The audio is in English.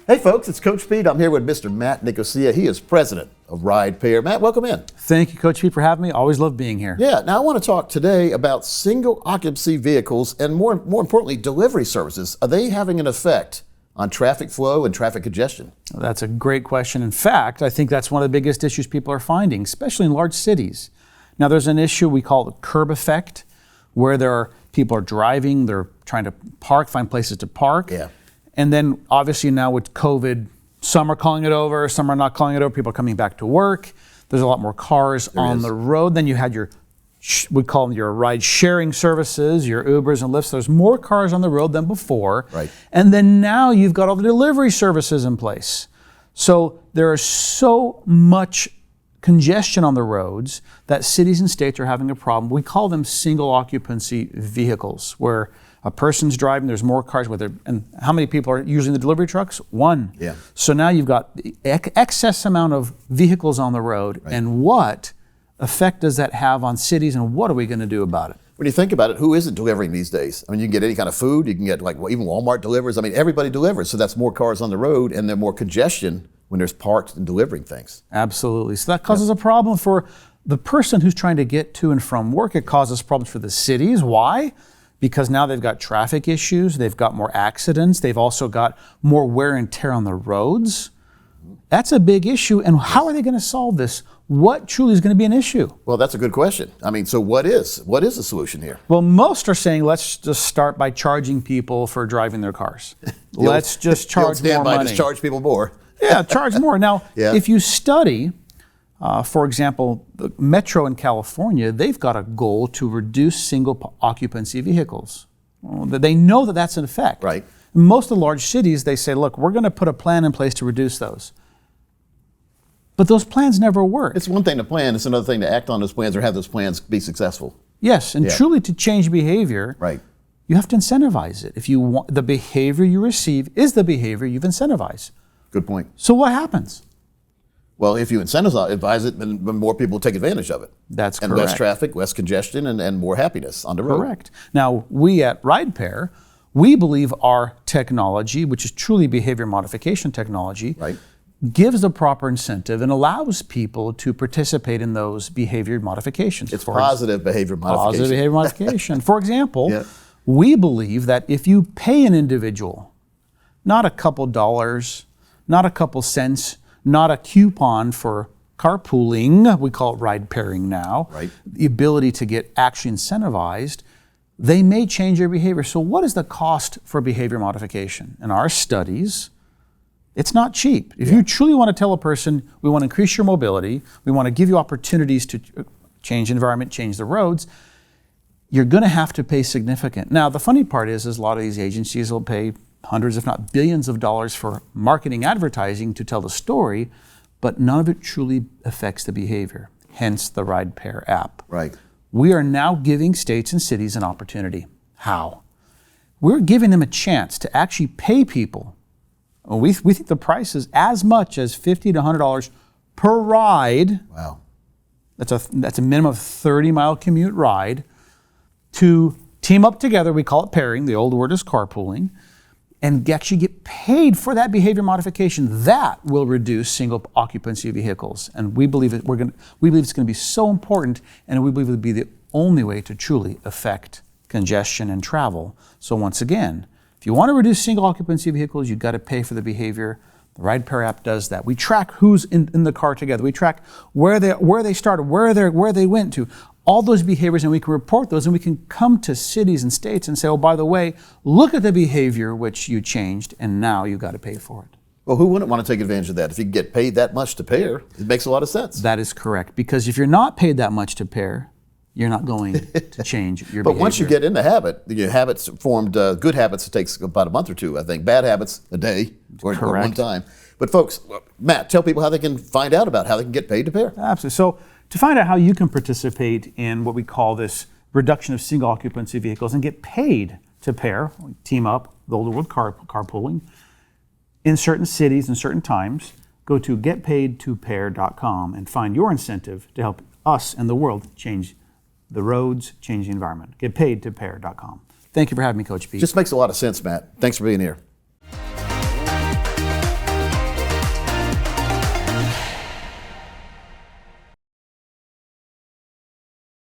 Hey folks, it's Coach Pete. I'm here with Mr. Matt Nicosia. He is president of RidePair. Matt, welcome in. Thank you, Coach Pete, for having me. Always love being here. Yeah, now I want to talk today about single occupancy vehicles and more importantly, delivery services. Are they having an effect on traffic flow and traffic congestion? That's a great question. In fact, I think that's one of the biggest issues people are finding, especially in large cities. Now there's an issue we call the curb effect, where people are driving, they're trying to park, find places to park. Yeah. And then obviously now with COVID, some are calling it over, some are not calling it over. People are coming back to work. There's a lot more cars on the road. Then you had we call them your ride sharing services, your Ubers and Lyfts. There's more cars on the road than before. Right. And then now you've got all the delivery services in place. So there is so much congestion on the roads that cities and states are having a problem. We call them single occupancy vehicles, where a person's driving, there's more cars and how many people are using the delivery trucks? One. Yeah. So now you've got the excess amount of vehicles on the road, and what effect does that have on cities, and what are we going to do about it? When you think about it, who isn't delivering these days? I mean, you can get any kind of food, you can get even Walmart delivers. I mean, everybody delivers, so that's more cars on the road and there's more congestion when there's parked and delivering things. Absolutely. So that causes a problem for the person who's trying to get to and from work. It causes problems for the cities. Why? Because now they've got traffic issues, they've got more accidents, they've also got more wear and tear on the roads. That's a big issue, and how are they going to solve this? What truly is going to be an issue? Well, that's a good question. I mean, so what is the solution here? Well, most are saying let's just start by charging people for driving their cars. Let's just charge more money. Just charge people more. Yeah, charge more. Now, Yeah. if you study, for example, the Metro in California, they've got a goal to reduce single occupancy vehicles. They know that that's an effect. Right. Most of the large cities, they say, look, we're going to put a plan in place to reduce those. But those plans never work. It's one thing to plan, it's another thing to act on those plans or have those plans be successful. Yes, and truly to change behavior, Right. you have to incentivize it. If you want, the behavior you receive is the behavior you've incentivized. Good point. So what happens? Well, if you incentivize it, then more people will take advantage of it. That's and correct. less traffic, less congestion, and more happiness on the road. Correct. Now, we at RidePair, we believe our technology, which is truly behavior modification technology, Right. gives the proper incentive and allows people to participate in those behavior modifications. It's positive behavior modification. Positive behavior modification. For example, Yeah. we believe that if you pay an individual, not a couple dollars, not a couple cents, not a coupon for carpooling, we call it ride pairing now, Right. the ability to get actually incentivized, they may change their behavior. So what is the cost for behavior modification? In our studies, it's not cheap. If you truly want to tell a person, we want to increase your mobility, we want to give you opportunities to change the environment, change the roads, you're going to have to pay significant. Now, the funny part is a lot of these agencies will pay hundreds, if not billions of dollars for marketing advertising to tell the story, but none of it truly affects the behavior, hence the RidePair app. Right. We are now giving states and cities an opportunity. How? We're giving them a chance to actually pay people. We think the price is as much as $50 to $100 per ride. Wow. That's a minimum of 30-mile commute ride to team up together. We call it pairing. The old word is carpooling. And actually get paid for that behavior modification. That will reduce single occupancy vehicles. And we believe it's going to be so important, and we believe it will be the only way to truly affect congestion and travel. So once again, if you want to reduce single occupancy vehicles, you've got to pay for the behavior. The RidePair app does that. We track who's in the car together. We track where they started, where they went to. All those behaviors, and we can report those, and we can come to cities and states and say, oh, by the way, look at the behavior which you changed, and now you've got to pay for it. Well, who wouldn't want to take advantage of that? If you can get paid that much to pair, it makes a lot of sense. That is correct, because if you're not paid that much to pair, you're not going to change your But behavior. once you get in the habit, your habits formed, good habits, it takes about a month or two, I think. Bad habits, a day or one time. But folks, Matt, tell people how they can find out about how they can get paid to pair. Absolutely. So to find out how you can participate in what we call this reduction of single occupancy vehicles and get paid to pair, team up, the older word carpooling, in certain cities and certain times, go to getpaidtopair.com and find your incentive to help us and the world change the roads, change the environment. Getpaidtopair.com. Thank you for having me, Coach Pete. Just makes a lot of sense, Matt. Thanks for being here.